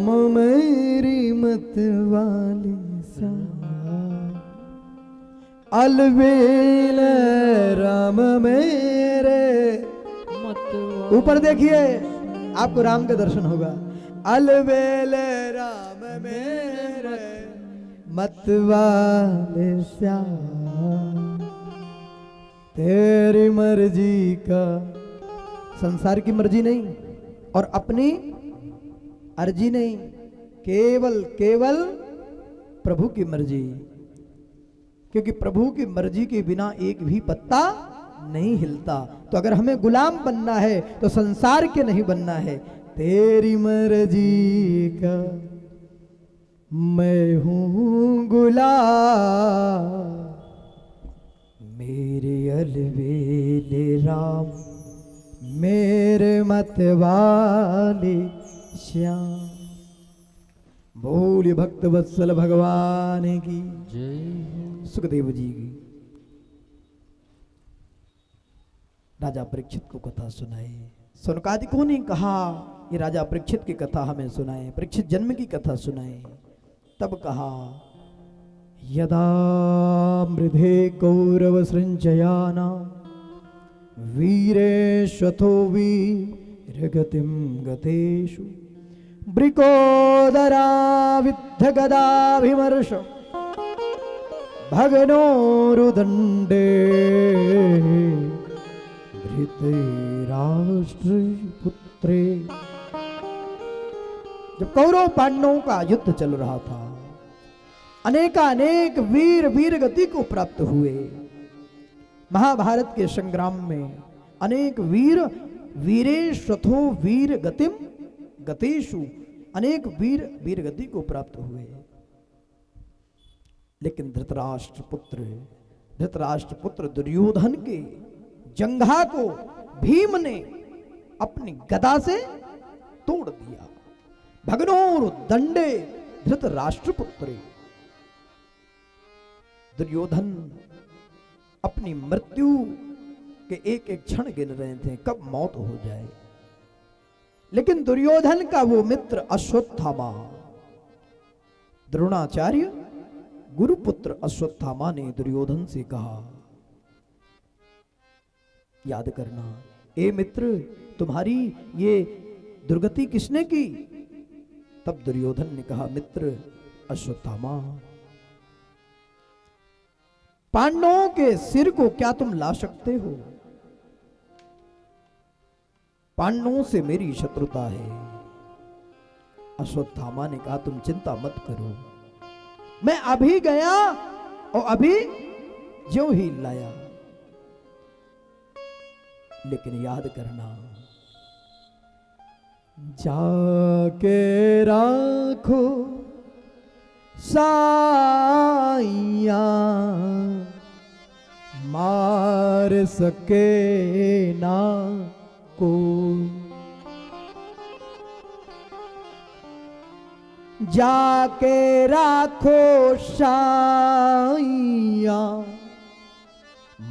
मेरी मत वाली सा अलबेल राम मेरे मत। ऊपर देखिए आपको राम का दर्शन होगा। अलबेल राम मेरे मत वाले श्याम, तेरी मर्जी का, संसार की मर्जी नहीं और अपनी अर्जी नहीं, केवल केवल प्रभु की मर्जी। क्योंकि प्रभु की मर्जी के बिना एक भी पत्ता नहीं हिलता। तो अगर हमें गुलाम बनना है तो संसार के नहीं बनना है। तेरी मर्जी का मैं हूं गुलाम, मेरे अलबेले राम मेरे मत वाले श्याम। बोलिए भक्त वत्सल भगवान की जय। सुखदेव जी की राजा परीक्षित को कथा सुनाई। सनकादिकों ने कहा ये राजा परीक्षित की कथा हमें सुनाए, परीक्षित जन्म की कथा सुनाए। तब कहा यदा मृधे कौरव सृंजयाना वीरेश्वतो वीरगतिं गतेषु ब्रिकोदरा विद्ध गदाभिमर्श भगनोरुदण्डे धृतराष्ट्र पुत्रे। जब कौरव पांडवों का युद्ध चल रहा था, अनेकानेक वीर वीर गति को प्राप्त हुए। महाभारत के संग्राम में अनेक वीर वीरेश्वतो वीर गतिम गतेषु, अनेक वीर वीर गति को प्राप्त हुए। लेकिन धृतराष्ट्र पुत्र दुर्योधन के जंघा को भीम ने अपनी गदा से तोड़ दिया। भगनोर दंडे धृतराष्ट्र पुत्रे। दुर्योधन अपनी मृत्यु के एक एक क्षण गिन रहे थे, कब मौत हो जाए। लेकिन दुर्योधन का वो मित्र अश्वत्थामा, द्रोणाचार्य गुरुपुत्र अश्वत्थामा ने दुर्योधन से कहा, याद करना ए मित्र, तुम्हारी ये दुर्गति किसने की? तब दुर्योधन ने कहा, मित्र अश्वत्थामा, पांडवों के सिर को क्या तुम ला सकते हो? पांडवों से मेरी शत्रुता है। अश्वत्थामा ने कहा, तुम चिंता मत करो, मैं अभी गया और अभी ज्यों ही लाया। लेकिन याद करना, जाके राखो साइया मार सके ना को। जाके राखो साइया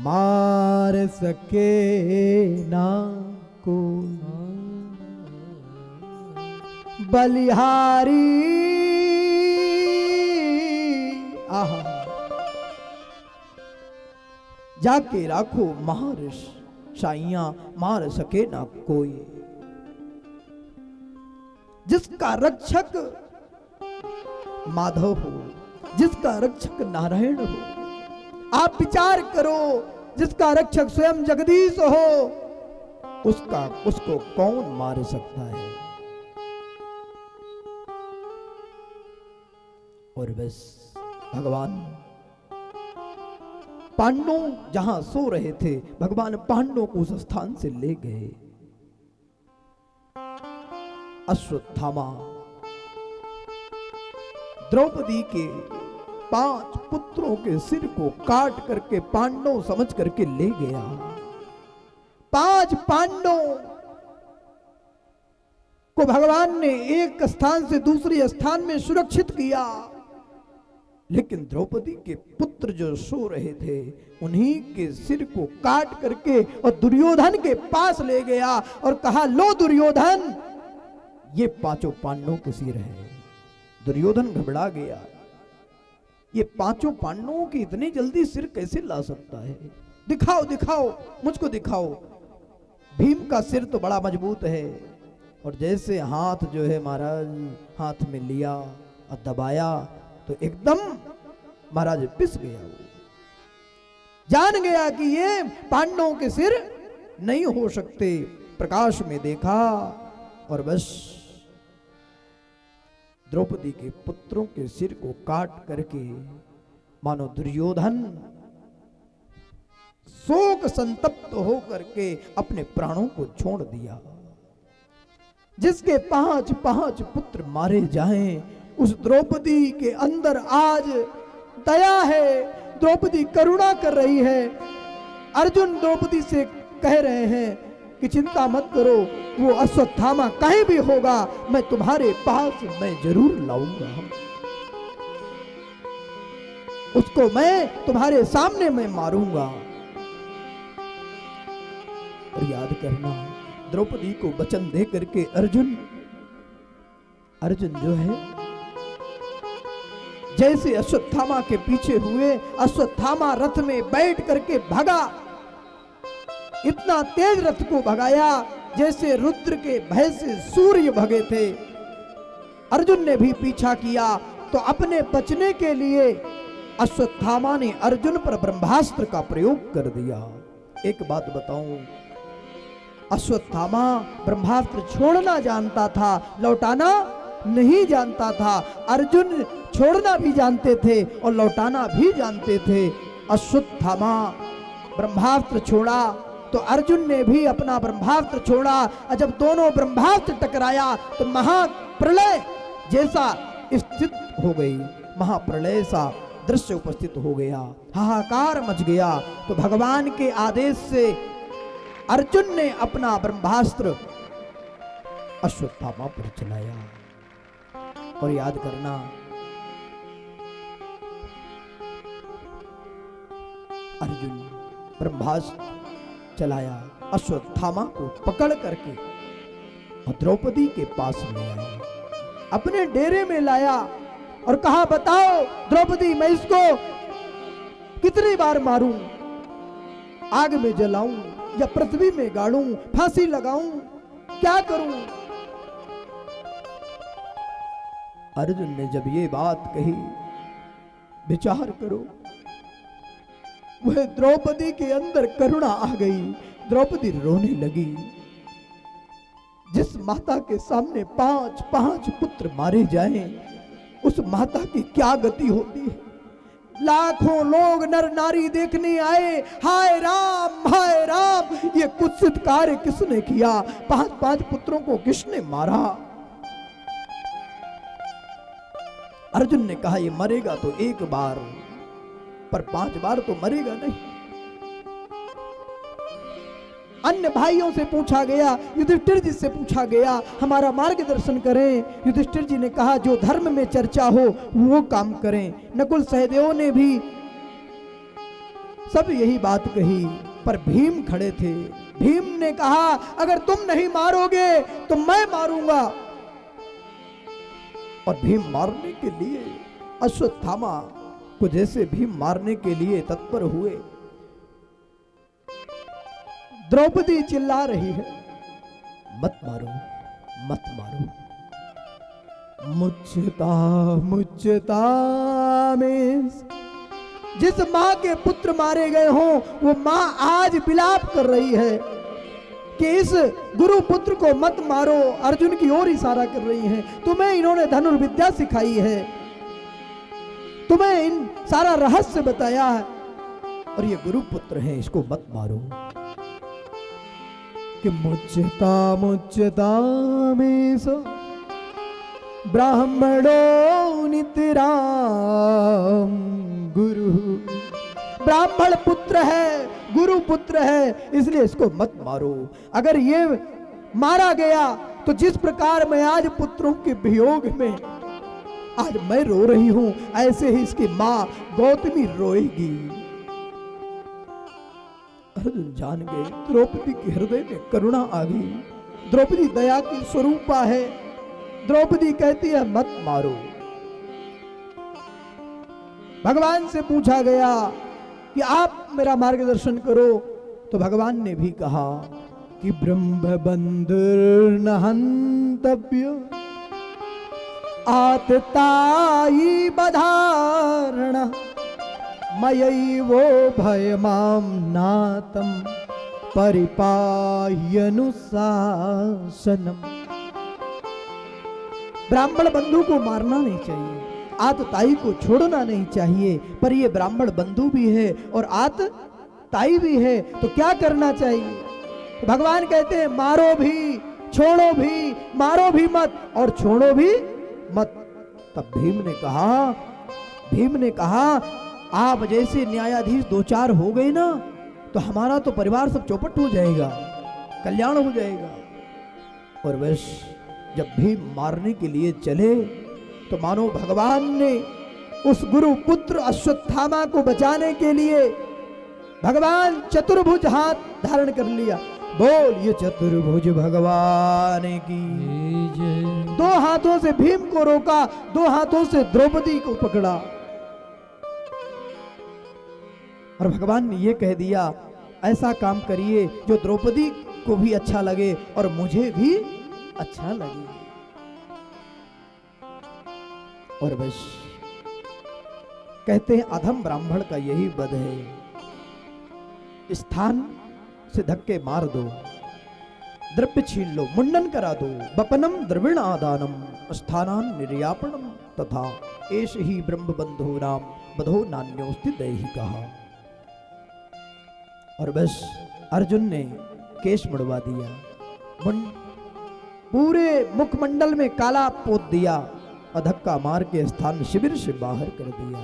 मार सके ना को। बलिहारी आहा, जाके राखो मार साइया मार सके ना कोई। जिसका रक्षक माधव हो, जिसका रक्षक नारायण हो, आप विचार करो, जिसका रक्षक स्वयं जगदीश हो, उसको कौन मार सकता है? और बस भगवान पांडव जहां सो रहे थे, भगवान पांडवों को उस स्थान से ले गए। अश्वत्थामा द्रौपदी के 5 पुत्रों के सिर को काट करके पांडव समझ करके ले गया। 5 पांडव को भगवान ने एक स्थान से दूसरे स्थान में सुरक्षित किया। लेकिन द्रौपदी के पुत्र जो सो रहे थे, उन्हीं के सिर को काट करके और दुर्योधन के पास ले गया और कहा, लो दुर्योधन, ये पांचों पांडवों के सिर है। दुर्योधन घबरा गया, ये पांचों पांडवों की इतनी जल्दी सिर कैसे ला सकता है? दिखाओ दिखाओ, मुझको दिखाओ। भीम का सिर तो बड़ा मजबूत है, और जैसे हाथ जो है महाराज हाथ में लिया और दबाया तो एकदम महाराज पिस गया। वो जान गया कि ये पांडवों के सिर नहीं हो सकते। प्रकाश में देखा और बस द्रौपदी के पुत्रों के सिर को काट करके मानो दुर्योधन शोक संतप्त होकर के अपने प्राणों को छोड़ दिया। जिसके 5 पुत्र मारे जाएं, उस द्रौपदी के अंदर आज दया है, द्रौपदी करुणा कर रही है। अर्जुन द्रौपदी से कह रहे हैं कि चिंता मत करो, वो अश्वत्थामा कहीं भी होगा, मैं तुम्हारे पास मैं जरूर लाऊंगा, उसको मैं तुम्हारे सामने मैं मारूंगा। और याद करना, द्रौपदी को वचन दे करके अर्जुन जो है जैसे अश्वत्थामा के पीछे हुए, अश्वत्थामा रथ में बैठ करके भागा। इतना तेज रथ को भगाया जैसे रुद्र के भय से सूर्य भगे थे। अर्जुन ने भी पीछा किया तो अपने बचने के लिए अश्वत्थामा ने अर्जुन पर ब्रह्मास्त्र का प्रयोग कर दिया। एक बात बताऊं, अश्वत्थामा ब्रह्मास्त्र छोड़ना जानता था, लौटाना नहीं जानता था। अर्जुन छोड़ना भी जानते थे और लौटाना भी जानते थे। अश्वत्थामा ब्रह्मास्त्र छोड़ा तो अर्जुन ने भी अपना ब्रह्मास्त्र छोड़ा, और जब दोनों ब्रह्मास्त्र टकराया तो महाप्रलय जैसा स्थित हो गई, महाप्रलय सा दृश्य उपस्थित हो गया, हाहाकार मच गया। तो भगवान के आदेश से अर्जुन ने अपना ब्रह्मास्त्र अश्वत्थामा पर चलाया। और याद करना, अर्जुन ब्रह्मास्त्र चलाया, अश्वत्थामा को पकड़ करके और द्रौपदी के पास ले आया, अपने डेरे में लाया और कहा, बताओ द्रौपदी, मैं इसको कितनी बार मारूं? आग में जलाऊं या पृथ्वी में गाड़ूं, फांसी लगाऊं, क्या करूं? अर्जुन ने जब ये बात कही, विचार करो, वह द्रौपदी के अंदर करुणा आ गई। द्रौपदी रोने लगी। जिस माता के सामने 5 पुत्र मारे जाएं, उस माता की क्या गति होती है? लाखों लोग नर नारी देखने आए, हाय राम, ये कुत्सित कार्य किसने किया? 5 पुत्रों को किसने मारा? अर्जुन ने कहा, ये मरेगा तो एक बार, पर 5 बार तो मरेगा नहीं। अन्य भाइयों से पूछा गया, युधिष्ठिर जी से पूछा गया, हमारा मार्गदर्शन करें। युधिष्ठिर जी ने कहा, जो धर्म में चर्चा हो वो काम करें। नकुल सहदेव ने भी सब यही बात कही, पर भीम खड़े थे। भीम ने कहा, अगर तुम नहीं मारोगे तो मैं मारूंगा। और भीम मारने के लिए, अश्वत्थामा को जैसे भीम मारने के लिए तत्पर हुए। द्रौपदी चिल्ला रही है, मत मारो, मत मारो। मुच्यता में जिस मां के पुत्र मारे गए हों, वो मां आज विलाप कर रही है कि इस गुरु पुत्र को मत मारो। अर्जुन की ओर इशारा कर रही है, तुम्हें इन्होंने धनुर्विद्या सिखाई है, तुम्हें इन सारा रहस्य बताया है, और ये गुरु पुत्र है, इसको मत मारो। कि मुच्यता में सो ब्राह्मणो नितराम गुरु, ब्राह्मण पुत्र है, गुरु पुत्र है, इसलिए इसको मत मारो। अगर ये मारा गया तो जिस प्रकार मैं आज पुत्रों के वियोग में आज मैं रो रही हूं, ऐसे ही इसकी मां गौतमी रोएगी। अर्जुन जान गए, द्रौपदी के हृदय में करुणा आ गई। द्रौपदी दया की स्वरूपा है, द्रौपदी कहती है मत मारो। भगवान से पूछा गया कि आप मेरा मार्गदर्शन करो, तो भगवान ने भी कहा कि ब्रह्म बंधुर न हंतव्य आतताई बधारण मयि वो भयमाम नातम परिपाह्यनुशासनम। ब्राह्मण बंधु को मारना नहीं चाहिए, आतताई को छोड़ना नहीं चाहिए, पर ये ब्राह्मण बंधु भी है और आतताई भी है, तो क्या करना चाहिए? तो भगवान कहते हैं मारो भी, छोड़ो भी, मारो भी मत और छोड़ो भी मत। तब भीम ने कहा आप जैसे न्यायाधीश दो चार हो गए ना, तो हमारा तो परिवार सब चौपट हो जाएगा, कल्याण हो जाएगा। और बस जब भीम मारने के लिए चले तो मानो भगवान ने उस गुरु पुत्र अश्वत्थामा को बचाने के लिए भगवान चतुर्भुज हाथ धारण कर लिया। बोल ये चतुर्भुज भगवान की। दो हाथों से भीम को रोका, दो हाथों से द्रौपदी को पकड़ा और भगवान ने ये कह दिया ऐसा काम करिए जो द्रौपदी को भी अच्छा लगे और मुझे भी अच्छा लगे। और बस कहते हैं अधम ब्राह्मण का यही वध है, स्थान से धक्के मार दो, द्रव्य छीन लो, मुंडन करा दो, बपनम द्रविण आदानम स्थानान निर्यापणम तथा एष ही ब्रह्म बंधो नाम बधो नान्योस्ति दैहि कहा। और बस अर्जुन ने केश मुड़वा दिया, पूरे मुखमंडल में काला पोत दिया और धक्का मार के स्थान शिविर से बाहर कर दिया।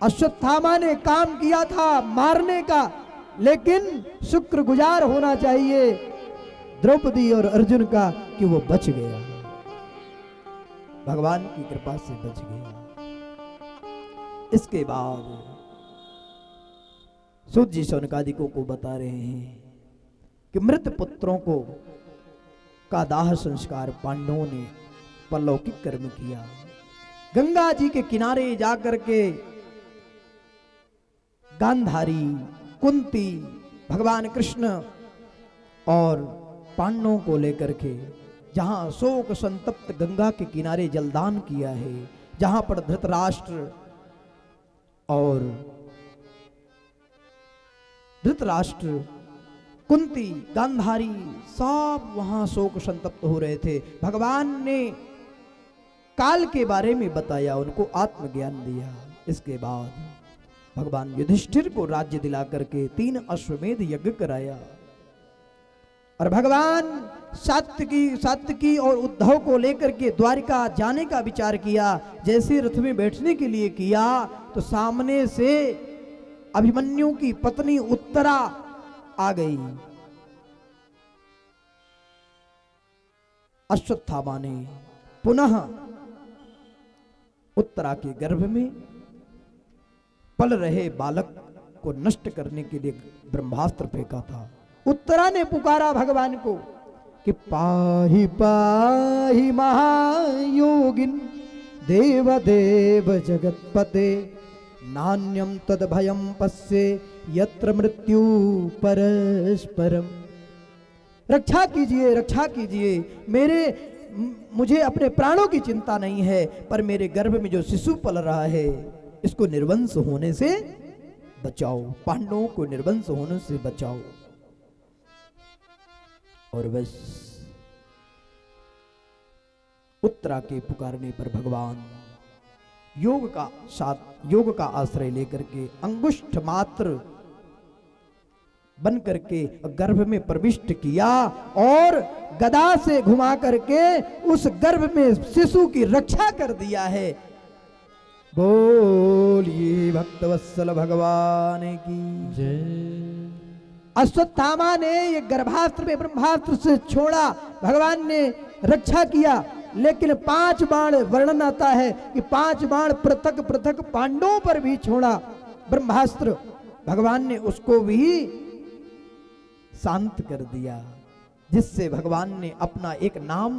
अश्वत्थामा ने काम किया था मारने का, लेकिन शुक्रगुजार होना चाहिए द्रौपदी और अर्जुन का कि वो बच गया, भगवान की कृपा से बच गया। इसके बाद सूत जी शौनकादिकों को बता रहे हैं कि मृत पुत्रों को का दाह संस्कार पांडवों ने परलौकिक कर्म किया। गंगा जी के किनारे जाकर के गांधारी, कुंती, भगवान कृष्ण और पांडवों को लेकर के जहां शोक संतप्त गंगा के किनारे जलदान किया है, जहां पर धृतराष्ट्र कुंती, गांधारी सब वहां शोक संतप्त हो रहे थे। भगवान ने काल के बारे में बताया, उनको आत्मज्ञान दिया। इसके बाद भगवान युधिष्ठिर को राज्य दिला करके 3 अश्वमेध यज्ञ कराया और भगवान सात्विकी और उद्धव को लेकर के द्वारिका जाने का विचार किया। जैसे रथ में बैठने के लिए किया तो सामने से अभिमन्यु की पत्नी उत्तरा आ गई। अश्वत्थामा ने पुनः उत्तरा के गर्भ में पल रहे बालक को नष्ट करने के लिए ब्रह्मास्त्र फेंका था। उत्तरा ने पुकारा भगवान को कि पाहि पाहि महायोगिन देव देव जगतपते नान्यम तद भयम पश्ये यत्र मृत्यु परस्परम। रक्षा कीजिए, मुझे अपने प्राणों की चिंता नहीं है, पर मेरे गर्भ में जो शिशु पल रहा है इसको निर्वंश होने से बचाओ, पांडवों को निर्वंश होने से बचाओ। और बस उत्तरा के पुकारने पर भगवान योग का आश्रय लेकर के अंगुष्ठ मात्र बन करके गर्भ में प्रविष्ट किया और गदा से घुमा करके उस गर्भ में शिशु की रक्षा कर दिया है। बोलिए भक्तवत्सल भगवान की जय। अश्वत्थामा ने ये गर्भास्त्र में ब्रह्मास्त्र से छोड़ा, भगवान ने रक्षा किया, लेकिन 5 बाण वर्णन आता है कि 5 बाण पृथक पृथक पांडवों पर भी छोड़ा ब्रह्मास्त्र। भगवान ने उसको भी शांत कर दिया, जिससे भगवान ने अपना एक नाम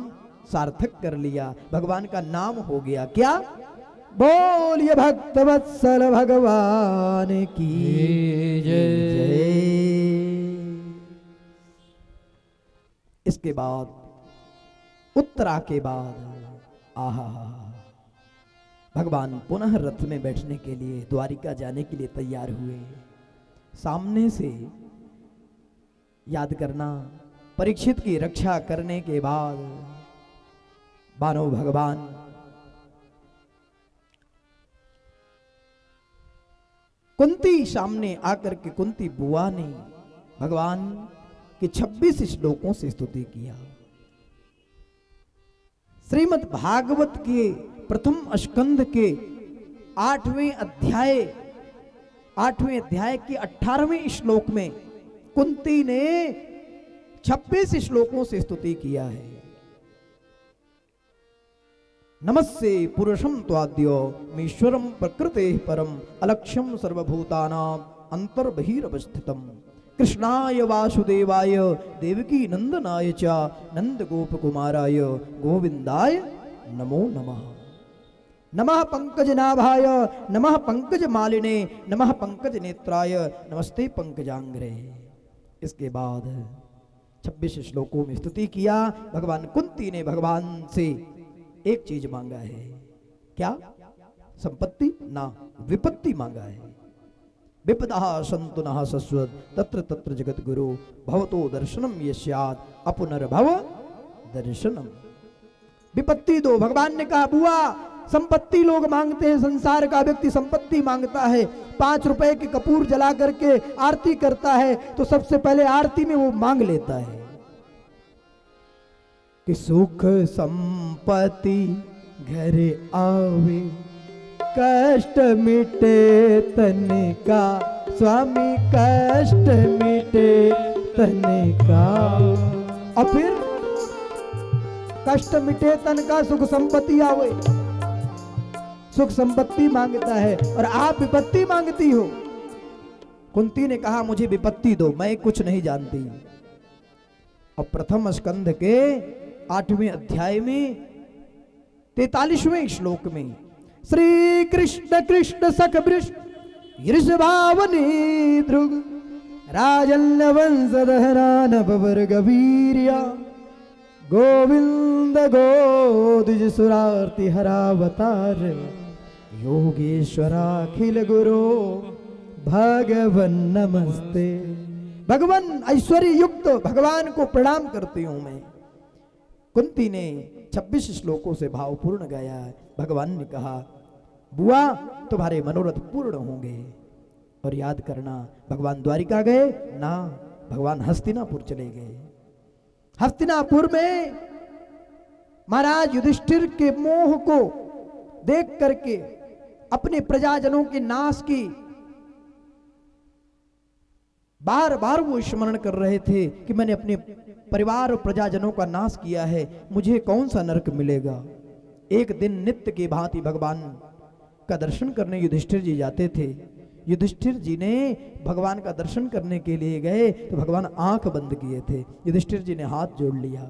सार्थक कर लिया, भगवान का नाम हो गया क्या? बोलिए भक्त वत्सल भगवान की जय। इसके बाद उत्तरा के बाद आहा, भगवान पुनः रथ में बैठने के लिए द्वारिका जाने के लिए तैयार हुए। सामने से याद करना, परीक्षित की रक्षा करने के बाद मानो भगवान कुंती सामने आकर के कुंती बुआ ने भगवान के 26 श्लोकों से स्तुति किया। श्रीमद् भागवत के प्रथम स्कंध के 8वें अध्याय के 18वें श्लोक में कुंती ने 26 श्लोकों से स्तुति किया है। नमस्ते पुरुषम त्वाद्यो मीश्वरम प्रकृते परम अलक्ष्यम सर्वभूतानां अंतर्बहिरवस्थितम कृष्णाय वासुदेवाय देवकी नंदनाय च नंद गोप कुमाराय गोविंदाय नमो नमः। नमः पंकजनाभाय नमः पंकज मालिने नमः पंकज नेत्राय नमस्ते पंकजांग्रे। इसके बाद 26 श्लोकों में स्तुति किया। भगवान कुंती ने भगवान से एक चीज मांगा है, क्या? संपत्ति ना, विपत्ति मांगा है। विपदा संतु नः सस्वद तत्र तत्र जगत गुरु भवतो दर्शनम यस्यात् अपुनर्भव दर्शनम। विपत्ति दो। भगवान ने कहा बुआ संपत्ति लोग मांगते हैं, संसार का व्यक्ति संपत्ति मांगता है, 5 रुपए के कपूर जला करके आरती करता है तो सबसे पहले आरती में वो मांग लेता है कि सुख संपत्ति घर आवे, कष्ट मिटे तन का स्वामी, कष्ट मिटे तन का। और फिर कष्ट मिटे तन का सुख संपत्ति आवे, सुख संपत्ति मांगता है और आप विपत्ति मांगती हो। कुंती ने कहा मुझे विपत्ति दो, मैं कुछ नहीं जानती। और प्रथम स्कंध के 8वें अध्याय में 43वें श्लोक में श्री कृष्ण कृष्ण सख वृष ऋषभावनी ध्रुग राजन वंशधरा नवर गवीरिया गोविंद गोदिज सुरार्ति हरावतार योगेश्वराखिल गुरु भगवन नमस्ते। भगवान ऐश्वर्य युक्त भगवान को प्रणाम करती हूं मैं। कुंती ने 26 श्लोकों से भावपूर्ण गाया। भगवान ने कहा बुआ तुम्हारे मनोरथ पूर्ण होंगे। और याद करना भगवान द्वारिका गए ना, भगवान हस्तिनापुर चले गए। हस्तिनापुर में महाराज युधिष्ठिर के मोह को देख करके अपने प्रजाजनों के नाश की बार बार वो स्मरण कर रहे थे कि मैंने अपने परिवार और प्रजाजनों का नाश किया है, मुझे कौन सा नरक मिलेगा। एक दिन नित्य की भांति भगवान का दर्शन करने युधिष्ठिर जी जाते थे। युधिष्ठिर जी ने भगवान का दर्शन करने के लिए गए तो भगवान आंख बंद किए थे। युधिष्ठिर जी ने हाथ जोड़ लिया,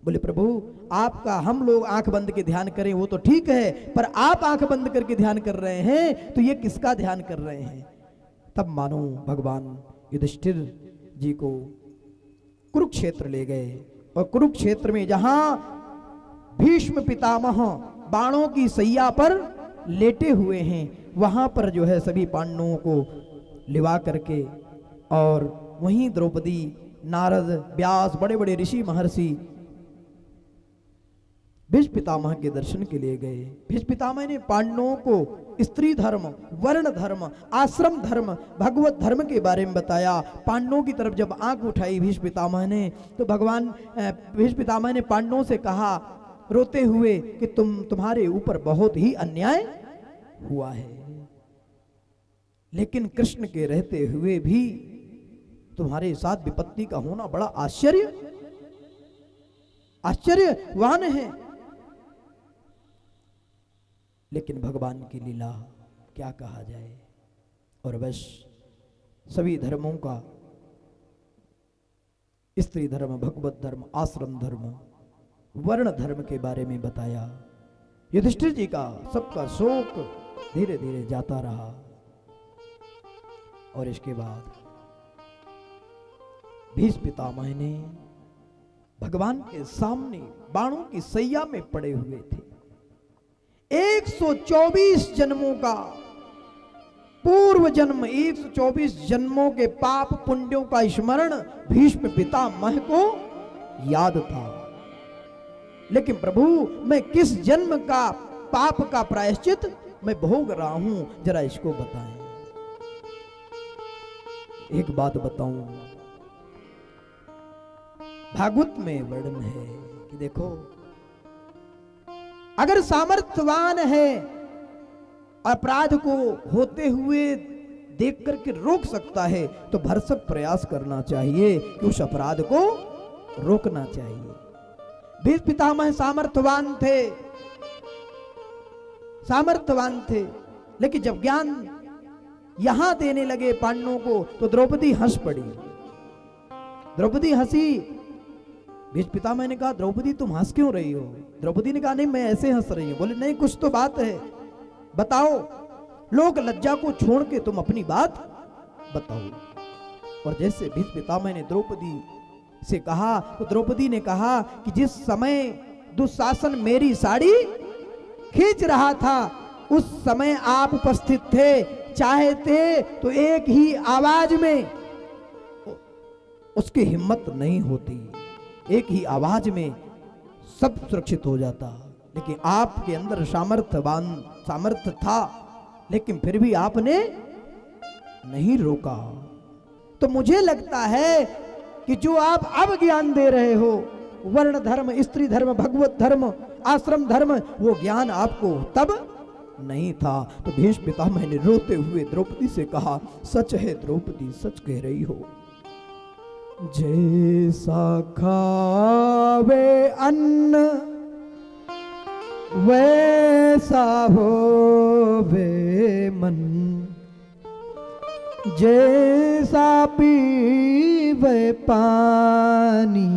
बोले प्रभु आपका हम लोग आंख बंद के ध्यान करें वो तो ठीक है, पर आप आंख बंद करके ध्यान कर रहे हैं तो ये किसका ध्यान कर रहे हैं। तब मानो भगवान युधिष्ठिर जी को कुरुक्षेत्र ले गए और कुरुक्षेत्र में जहां भीष्म पितामह बाणों की सैया पर लेटे हुए हैं वहां पर जो है सभी पांडवों को लिवा करके और वहीं द्रौपदी, नारद, व्यास, बड़े बड़े ऋषि महर्षि भीष्म पितामह के दर्शन के लिए गए। भीष्म पितामह ने पांडवों को स्त्री धर्म, वर्ण धर्म, आश्रम धर्म, भगवत धर्म के बारे में बताया। पांडवों की तरफ जब आंख उठाई भीष्म पितामह ने तो भगवान भीष्म पितामह ने पांडवों से कहा रोते हुए कि तुम्हारे ऊपर बहुत ही अन्याय हुआ है, लेकिन कृष्ण के रहते हुए भी तुम्हारे साथ विपत्ति का होना बड़ा आश्चर्यवान है। लेकिन भगवान की लीला क्या कहा जाए। और बस सभी धर्मों का, स्त्री धर्म, भगवत धर्म, आश्रम धर्म, वर्ण धर्म के बारे में बताया। युधिष्ठिर जी का सबका शोक धीरे धीरे जाता रहा। और इसके बाद भीष्म पितामह ने भगवान के सामने बाणों की सैया में पड़े हुए थे। 124 जन्मों का पूर्व जन्म, 124 जन्मों के पाप पुण्यों का स्मरण भीष्म पितामह को याद था। लेकिन प्रभु, मैं किस जन्म का पाप का प्रायश्चित मैं भोग रहा हूं, जरा इसको बताएं। एक बात बताऊं, भागवत में वर्णन है कि देखो, अगर सामर्थ्यवान है अपराध को होते हुए देख करके रोक सकता है तो भरसक प्रयास करना चाहिए कि उस अपराध को रोकना चाहिए। भीष्म पितामह सामर्थ्यवान थे, लेकिन जब ज्ञान यहां देने लगे पांडवों को तो द्रौपदी हंस पड़ी। द्रौपदी हंसी। भीष्म पितामह ने कहा, द्रौपदी तुम हंस क्यों रही हो? द्रौपदी ने कहा, नहीं मैं ऐसे हंस रही हूं। बोले, नहीं कुछ तो बात है, बताओ। लोक लज्जा को छोड़ के तुम अपनी बात बताओ। और जैसे भीष्म पितामह ने द्रौपदी से कहा तो द्रौपदी ने कहा कि जिस समय दुशासन मेरी साड़ी खींच रहा था उस समय आप उपस्थित थे, चाहते तो एक ही आवाज में उसकी हिम्मत नहीं होती, एक ही आवाज में सब सुरक्षित हो जाता। लेकिन आपके अंदर सामर्थ्य था, लेकिन फिर भी आपने नहीं रोका। तो मुझे लगता है कि जो आप अब ज्ञान दे रहे हो, वर्ण धर्म, स्त्री धर्म, भगवत धर्म, आश्रम धर्म, वो ज्ञान आपको तब नहीं था। तो भीष्म पितामह ने रोते हुए द्रौपदी से कहा, सच है द्रौपदी, सच कह रही हो। जैसा खावे अन्न वैसा होवे मन, जैसा पीवे पानी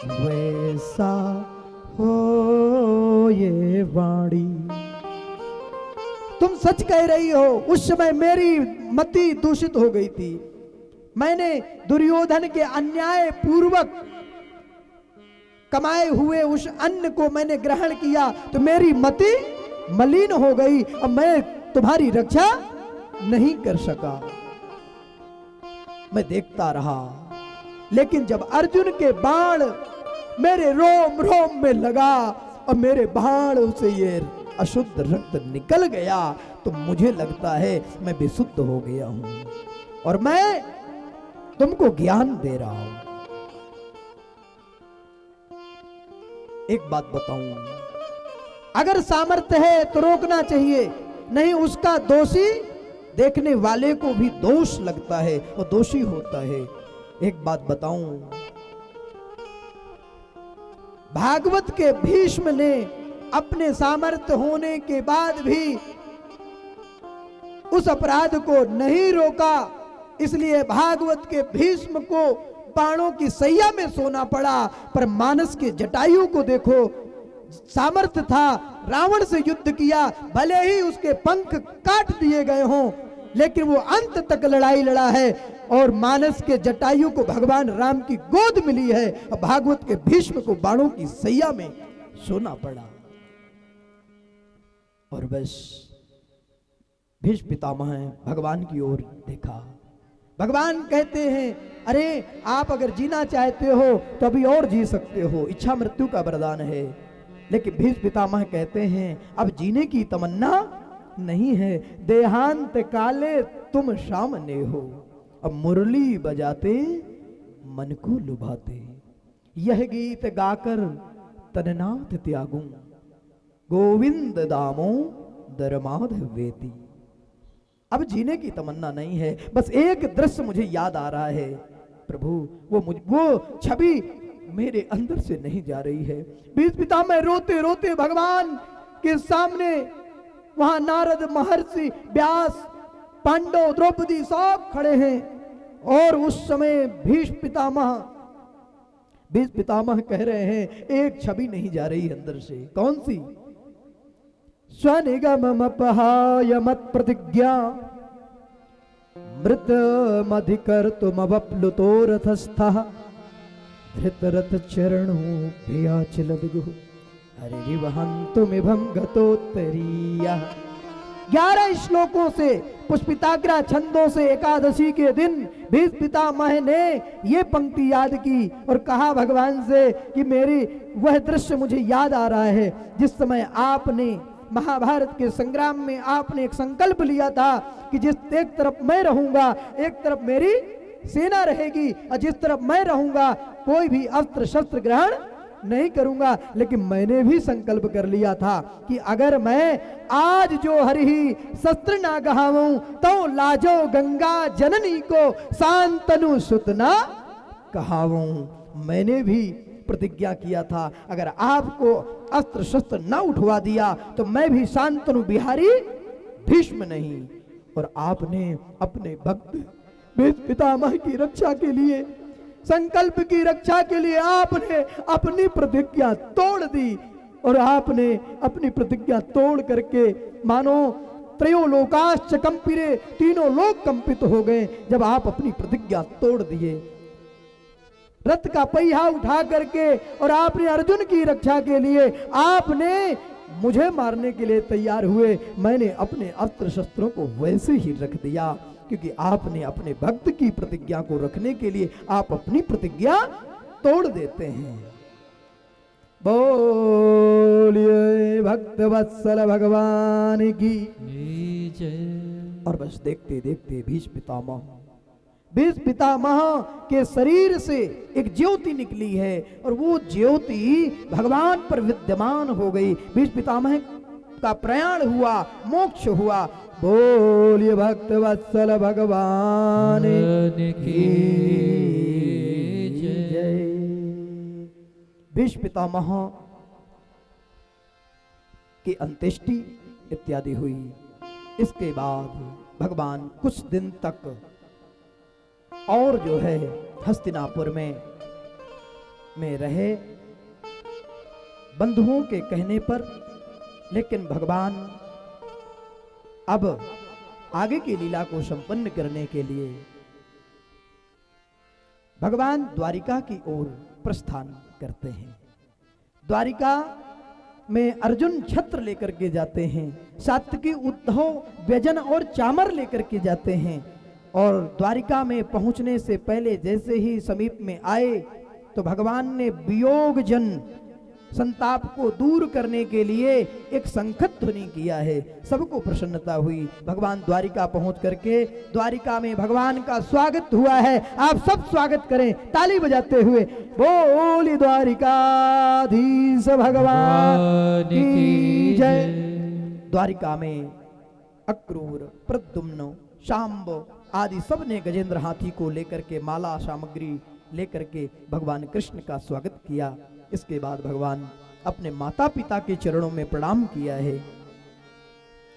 वैसा हो ये वाणी। तुम सच कह रही हो। उस समय मेरी मति दूषित हो गई थी। मैंने दुर्योधन के अन्याय पूर्वक कमाए हुए उस अन्न को मैंने ग्रहण किया तो मेरी मति मलिन हो गई। अब मैं तुम्हारी रक्षा नहीं कर सका। मैं देखता रहा, लेकिन जब अर्जुन के बाण मेरे रोम रोम में लगा और मेरे बाण से ये अशुद्ध रक्त निकल गया तो मुझे लगता है मैं विशुद्ध हो गया हूं और मैं तुमको ज्ञान दे रहा हूं। एक बात बताऊं, अगर सामर्थ्य है तो रोकना चाहिए, नहीं उसका दोषी देखने वाले को भी दोष लगता है, वो दोषी होता है। एक बात बताऊं, भागवत के भीष्म ने अपने सामर्थ्य होने के बाद भी उस अपराध को नहीं रोका, इसलिए भागवत के भीष्म को बाणों की सैया में सोना पड़ा। पर मानस के जटायु को देखो, सामर्थ्य था, रावण से युद्ध किया, भले ही उसके पंख काट दिए गए हों, लेकिन वो अंत तक लड़ाई लड़ा है और मानस के जटायु को भगवान राम की गोद मिली है और भागवत के भीष्म को बाणों की सैया में सोना पड़ा। और बस भीष्म पितामह भगवान की ओर देखा। भगवान कहते हैं, अरे आप अगर जीना चाहते हो तो अभी और जी सकते हो, इच्छा मृत्यु का वरदान है। लेकिन भीष्म पितामह कहते हैं, अब जीने की तमन्ना नहीं है, देहांत काले तुम सामने हो, अब मुरली बजाते मन को लुभाते, यह गीत गाकर तननाथ त्यागूं, गोविंद दामो दरमाधव वेती। अब जीने की तमन्ना नहीं है, बस एक दृश्य मुझे याद आ रहा है प्रभु, वो छवि मेरे अंदर से नहीं जा रही है। भीष्म पितामह रोते रोते भगवान के सामने, वहां नारद महर्षि, व्यास, पांडव, द्रौपदी सब खड़े हैं और उस समय भीष्म भीष्म पितामह कह रहे हैं, एक छवि नहीं जा रही अंदर से। कौन सी? स्वनिगममपहाय मत प्रतिज्ञा मृतमधिकर तुम अवप्लुतो रथस्थः धृतरथ चरणोभ्याचल विगुः हरिरिवहन्तुमिभं गतोत्तरीयः। 11 श्लोकों से, पुष्पिताग्रा छंदों से एकादशी के दिन भीष्म पितामह ने ये पंक्ति याद की और कहा भगवान से कि मेरी वह दृश्य मुझे याद आ रहा है जिस समय आपने महाभारत के संग्राम में आपने एक संकल्प लिया था कि जिस एक तरफ मैं रहूंगा एक तरफ मेरी सेना रहेगी और जिस तरफ मैं रहूंगा कोई भी अस्त्र शस्त्र ग्रहण नहीं करूंगा। लेकिन मैंने भी संकल्प कर लिया था कि अगर मैं आज जो हरि शस्त्र ना गहाऊं तो लाजो गंगा जननी को शांतनु सुत ना कहाऊं। मैंने भी प्रतिज्ञा किया था अगर आपको अस्त्र शस्त्र न उठवा दिया तो मैं भी शांतनु बिहारी भीष्म नहीं। और आपने अपने भक्त भीष्म पितामह की रक्षा के लिए, संकल्प की रक्षा के लिए आपने अपनी प्रतिज्ञा तोड़ दी और आपने अपनी प्रतिज्ञा तोड़ करके मानो त्रयोलोकाश्च कंपिरे, तीनों लोक कंपित हो गए जब आप अपनी प्रतिज्ञा तोड़ दिए। रथ का पहिया उठा करके और आपने अर्जुन की रक्षा के लिए आपने मुझे मारने के लिए तैयार हुए, मैंने अपने अस्त्र शस्त्रों को वैसे ही रख दिया क्योंकि आपने अपने भक्त की प्रतिज्ञा को रखने के लिए आप अपनी प्रतिज्ञा तोड़ देते हैं। बोलिए भक्त वत्सल भगवान की जय। और बस देखते देखते भीष्म पितामह के शरीर से एक ज्योति निकली है और वो ज्योति भगवान पर विद्यमान हो गई। भीष्म पितामह का प्रयाण हुआ, मोक्ष हुआ। बोलिए भक्त वत्सल भगवान की जय। भीष्म पितामह की अंत्येष्टि इत्यादि हुई। इसके बाद भगवान कुछ दिन तक और जो है हस्तिनापुर में रहे बंधुओं के कहने पर। लेकिन भगवान अब आगे की लीला को संपन्न करने के लिए भगवान द्वारिका की ओर प्रस्थान करते हैं। द्वारिका में अर्जुन छत्र लेकर के जाते हैं, सात्विकी उद्धव व्यजन और चामर लेकर के जाते हैं। और द्वारिका में पहुंचने से पहले जैसे ही समीप में आए तो भगवान ने वियोग जन संताप को दूर करने के लिए एक संखत ध्वनि किया है। सबको प्रसन्नता हुई। भगवान द्वारिका पहुंच करके द्वारिका में भगवान का स्वागत हुआ है। आप सब स्वागत करें ताली बजाते हुए। बोली द्वारिकाधीश भगवान की जय। द्वारिका में अक्रूर, प्रद्युम्न, शांब आदि सब ने गजेंद्र हाथी को लेकर के माला सामग्री लेकर के भगवान कृष्ण का स्वागत किया। इसके बाद भगवान अपने माता पिता के चरणों में प्रणाम किया है।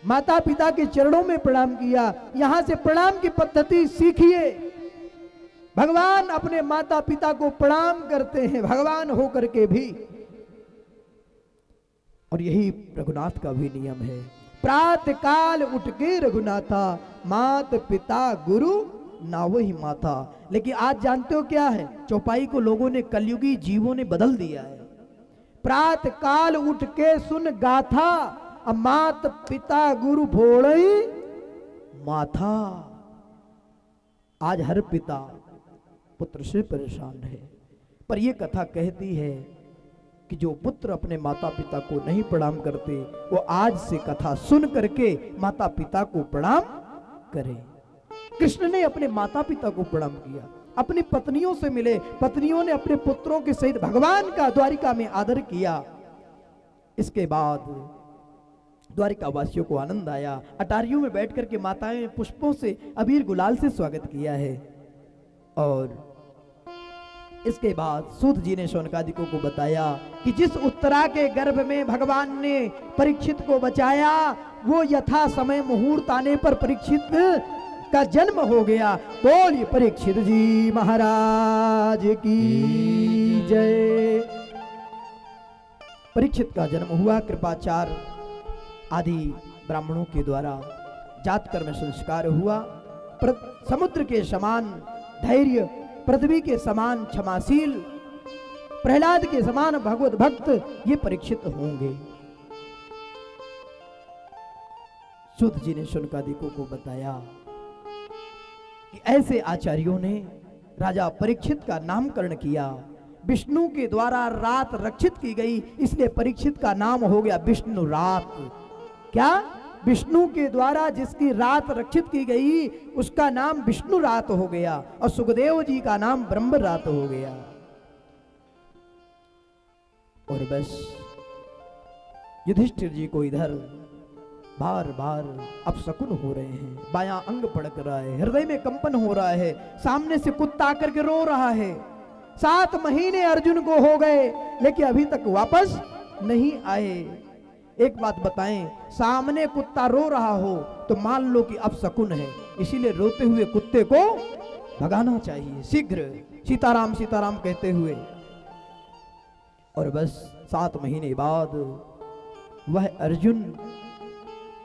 माता पिता के चरणों में प्रणाम किया। यहां से प्रणाम की पद्धति सीखिए। भगवान अपने माता पिता को प्रणाम करते हैं, भगवान होकर के भी। और यही रघुनाथ का भी नियम है। प्रातः काल उठ के रघुनाथा, मात पिता गुरु ना वही माथा। लेकिन आज जानते हो क्या है? चौपाई को लोगों ने, कलयुगी जीवों ने बदल दिया है। प्रातः काल उठ के सुन गाथा, मात पिता गुरु भोड़ई माथा। आज हर पिता पुत्र से परेशान है। पर यह कथा कहती है कि जो पुत्र अपने माता पिता को नहीं प्रणाम करते वो आज से कथा सुन करके माता पिता को प्रणाम करें। कृष्ण ने अपने माता पिता को प्रणाम किया, अपनी पत्नियों से मिले, पत्नियों ने अपने पुत्रों के सहित भगवान का द्वारिका में आदर किया। इसके बाद द्वारिका वासियों को आनंद आया। अटारियों में बैठ करके माताएं पुष्पों से, अबीर गुलाल से स्वागत किया है। और इसके बाद सूत जी ने शौनकादिकों को बताया कि जिस उत्तरा के गर्भ में भगवान ने परीक्षित को बचाया वो यथा समय मुहूर्त आने पर परीक्षित का जन्म हो गया। बोलिए परीक्षित जी महाराज की जय। परीक्षित का जन्म हुआ कृपाचार्य आदि ब्राह्मणों के द्वारा, जात कर्म संस्कार हुआ। समुद्र के समान धैर्य, पृथ्वी के समान क्षमाशील, प्रहलाद के समान भगवत भक्त ये परीक्षित होंगे। सूत जी ने शुनकादिकों को बताया कि ऐसे आचार्यों ने राजा परीक्षित का नामकरण किया। विष्णु के द्वारा रात रक्षित की गई, इसलिए परीक्षित का नाम हो गया विष्णु रात। क्या? विष्णु के द्वारा जिसकी रात रक्षित की गई उसका नाम विष्णु रात हो गया, और सुखदेव जी का नाम ब्रह्म रात हो गया। और बस युधिष्ठिर जी को इधर बार बार अपशकुन हो रहे हैं, बायां अंग पड़क रहा है, हृदय में कंपन हो रहा है, सामने से कुत्ता आकर के रो रहा है। 7 महीने अर्जुन को हो गए लेकिन अभी तक वापस नहीं आए। एक बात बताएं, सामने कुत्ता रो रहा हो तो मान लो कि अपशकुन है, इसीलिए रोते हुए कुत्ते को भगाना चाहिए शीघ्र, सीताराम सीताराम कहते हुए। और बस 7 महीने बाद वह अर्जुन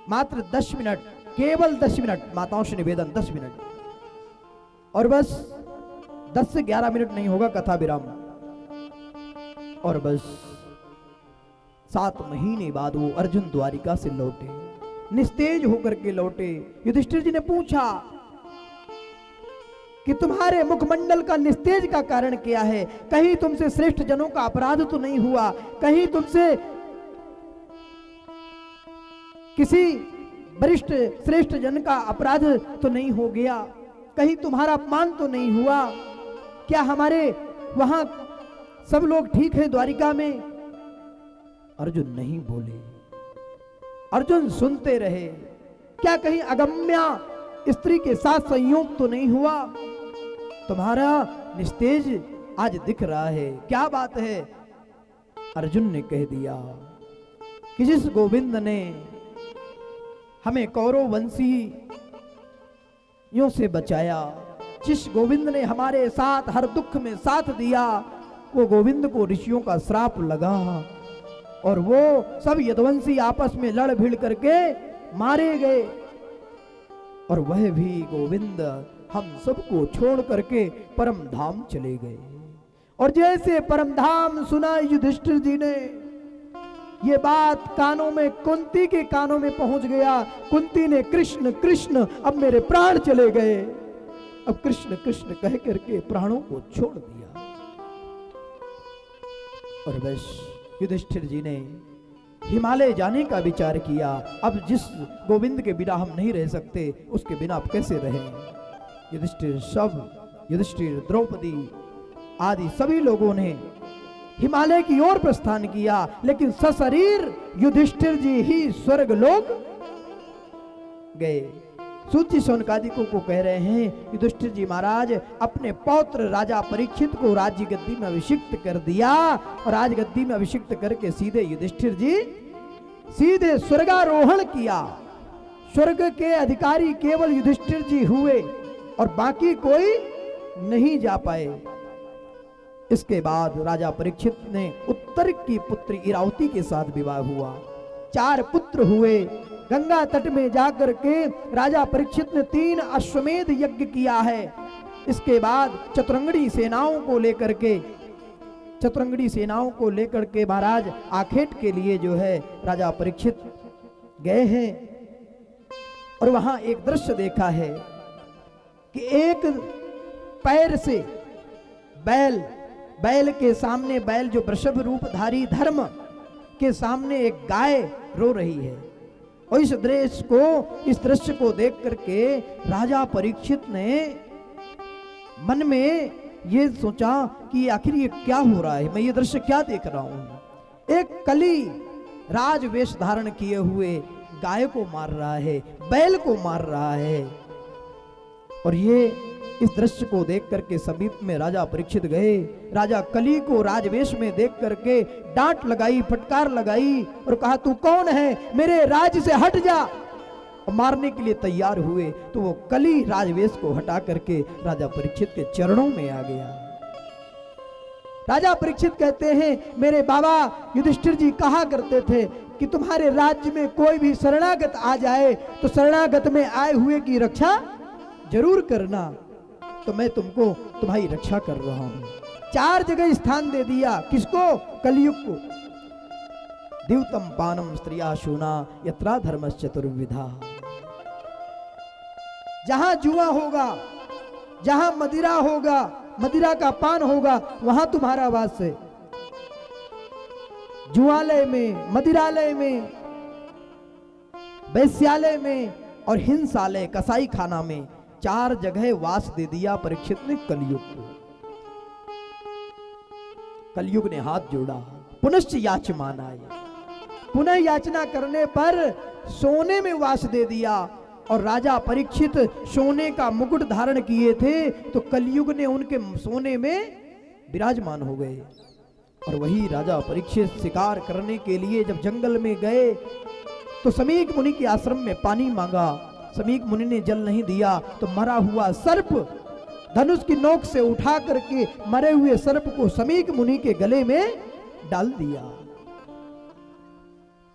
मात्र 10 मिनट, केवल 10 मिनट, माताओं से निवेदन 10 मिनट, और बस 10 से 11 मिनट नहीं होगा कथा विराम। और बस 7 महीने बाद वो अर्जुन द्वारिका से लौटे, निस्तेज होकर के लौटे। युधिष्ठिर जी ने पूछा कि तुम्हारे मुखमंडल का निस्तेज का कारण क्या है? कहीं तुमसे श्रेष्ठ जनों का अपराध तो नहीं हुआ? कहीं तुमसे किसी वरिष्ठ श्रेष्ठ जन का अपराध तो नहीं हो गया? कहीं तुम्हारा अपमान तो नहीं हुआ? क्या हमारे वहां सब लोग ठीक है द्वारिका में? अर्जुन नहीं बोले, अर्जुन सुनते रहे। क्या कहीं अगम्या स्त्री के साथ संयोग तो नहीं हुआ? तुम्हारा निस्तेज आज दिख रहा है, क्या बात है? अर्जुन ने कह दिया कि जिस गोविंद ने हमें कौरव वंशियों से बचाया, जिस गोविंद ने हमारे साथ हर दुख में साथ दिया, वो गोविंद को ऋषियों का श्राप लगा और वो सब यदुवंशी आपस में लड़ भिड़ करके मारे गए। और वह भी गोविंद हम सबको छोड़ करके परम धाम चले गए। और जैसे परम धाम सुना युधिष्ठिर जी ने, ये बात कानों में, कुंती के कानों में पहुंच गया। कुंती ने कृष्ण कृष्ण, अब मेरे प्राण चले गए। अब कृष्ण कृष्ण कह करके प्राणों को छोड़ दिया। और बस युधिष्ठिर जी ने हिमालय जाने का विचार किया। अब जिस गोविंद के बिना हम नहीं रह सकते, उसके बिना आप कैसे रहें? युधिष्ठिर, द्रौपदी आदि सभी लोगों ने हिमालय की ओर प्रस्थान किया, लेकिन सशरीर युधिष्ठिर जी ही स्वर्ग लोक गए। सूची शौनकादिकों को कह रहे हैं, युधिष्ठिर जी महाराज अपने पौत्र राजा परीक्षित को राज्य गद्दी में अभिषिक्त कर दिया, और राज गद्दी में अभिषिक्त करके सीधे युधिष्ठिर जी सीधे स्वर्गारोहण किया। स्वर्ग के अधिकारी केवल युधिष्ठिर जी हुए और बाकी कोई नहीं जा पाए। इसके बाद राजा परीक्षित ने उत्तर की पुत्री इरावती के साथ विवाह हुआ। 4 पुत्र हुए। गंगा तट में जाकर के राजा परीक्षित ने 3 अश्वमेध यज्ञ किया है। इसके बाद चतुरंगड़ी सेनाओं को लेकर के महाराज आखेट के लिए जो है राजा परीक्षित गए हैं। और वहां एक दृश्य देखा है कि एक पैर से बैल के सामने, बैल जो वृषभ रूपधारी धर्म के सामने एक गाय रो रही है। और इस दृश्य को देख करके राजा परीक्षित ने मन में ये सोचा कि आखिर ये क्या हो रहा है, मैं ये दृश्य क्या देख रहा हूं। एक कली राज वेश धारण किए हुए गाय को मार रहा है, बैल को मार रहा है। और ये इस दृश्य को देख करके समीप में राजा परीक्षित गए। राजा कली को राजवेश में देख करके डांट लगाई, फटकार लगाई और कहा, तू कौन है? मेरे राज्य से हट जा। और मारने के लिए तैयार हुए तो वो कली राजवेश को हटा करके राजा परीक्षित के चरणों में आ गया। राजा परीक्षित कहते हैं, मेरे बाबा युधिष्ठिर जी कहा करते थे कि तुम्हारे राज्य में कोई भी शरणागत आ जाए तो शरणागत में आए हुए की रक्षा जरूर करना, तो मैं तुमको तुम्हारी रक्षा कर रहा हूं। 4 जगह स्थान दे दिया, किसको? कलयुग को। द्यूतम पानम स्त्रिया शूना यत्रा धर्मश्चतुर्विधा। जहां जुआ होगा, जहां मदिरा होगा, मदिरा का पान होगा, वहां तुम्हारा वास है। जुआलय में, मदिरालय में, वैश्यालय में और हिंसालय कसाई खाना में 4 जगह वास दे दिया परीक्षित ने कलयुग को। कलयुग ने हाथ जोड़ा, पुनश्च याचमानाय, पुनः याचना करने पर सोने में वास दे दिया। और राजा परीक्षित सोने का मुकुट धारण किए थे तो कलयुग ने उनके सोने में विराजमान हो गए। और वही राजा परीक्षित शिकार करने के लिए जब जंगल में गए तो समीक मुनि के आश्रम में पानी मांगा, समीक मुनि ने जल नहीं दिया तो मरा हुआ सर्प धनुष की नोक से उठा करके मरे हुए सर्प को समीक मुनि के गले में डाल दिया।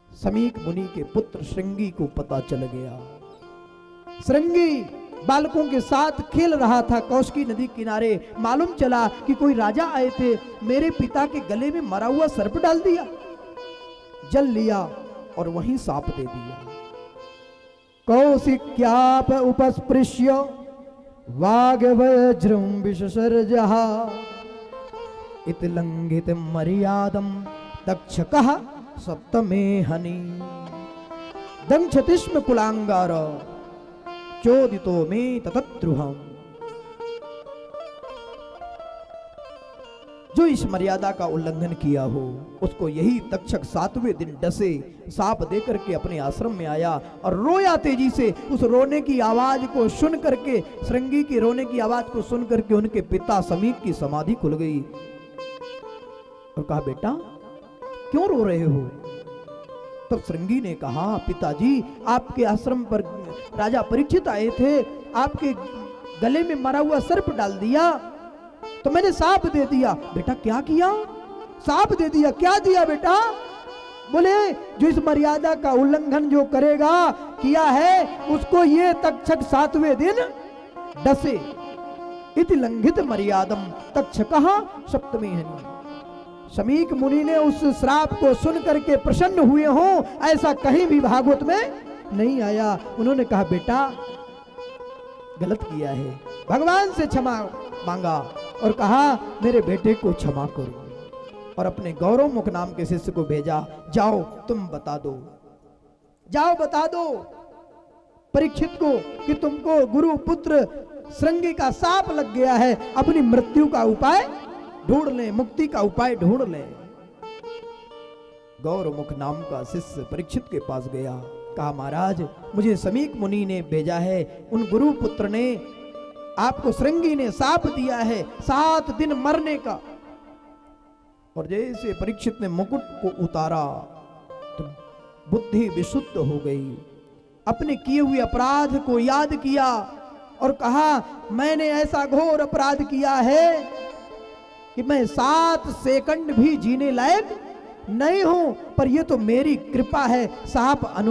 समीक मुनि के पुत्र श्रृंगी को पता चल गया। श्रृंगी बालकों के साथ खेल रहा था कौशिकी नदी किनारे। मालूम चला कि कोई राजा आए थे, मेरे पिता के गले में मरा हुआ सर्प डाल दिया। जल लिया और वहीं सांप दे दिया। कौशिक्याप उपस्पृश्य वागवज्रं विससर्जः इत लंघित मर्यादं तक्षकः सप्तमे हनि दंक्षतिष्म कुलांगार चोदितो में ततद्रुहम्। जो इस मर्यादा का उल्लंघन किया हो उसको यही तक्षक 7वें दिन डसे सांप देकर के अपने आश्रम में आया और रोया तेजी से। उस रोने की आवाज को सुन करके, श्रृंगी की रोने की आवाज को सुन करके उनके पिता समीक की समाधि खुल गई और कहा, बेटा क्यों रो रहे हो? तब श्रृंगी ने कहा, पिताजी आपके आश्रम पर राजा परीक्षित आए थे, आपके गले में मरा हुआ सर्प डाल दिया तो मैंने सांप दे दिया। बेटा क्या किया? सांप दे दिया। क्या दिया बेटा? बोले जो इस मर्यादा का उल्लंघन जो करेगा किया है उसको ये तक्षक 7वें दिन डसे। इति लंघित मर्यादम तक्षकः सप्तमे हनि। समीक मुनि ने उस श्राप को सुन करके प्रसन्न हुए हो ऐसा कहीं भी भागवत में नहीं आया। उन्होंने कहा, बेटा गलत किया है, भगवान से क्षमा मांगा और कहा मेरे बेटे को क्षमा करो। और अपने गौरव मुख नाम के शिष्य को भेजा, जाओ तुम बता दो, जाओ बता दो परीक्षित को कि तुमको गुरु पुत्र श्रृंगी का सांप लग गया है, अपनी मृत्यु का उपाय ढूंढ ले, मुक्ति का उपाय ढूंढ ले। गौरमुख नाम का शिष्य परीक्षित के पास गया, कहा महाराज मुझे समीक मुनि ने भेजा है, उन गुरु पुत्र ने आपको श्रृंगी ने शाप दिया है 7 दिन मरने का। और जैसे परीक्षित ने मुकुट को उतारा तो बुद्धि विशुद्ध हो गई, अपने किए हुए अपराध को याद किया और कहा मैंने ऐसा घोर अपराध किया है कि मैं 7 सेकंड भी जीने लायक नहीं हूं, पर यह तो मेरी कृपा है, सांप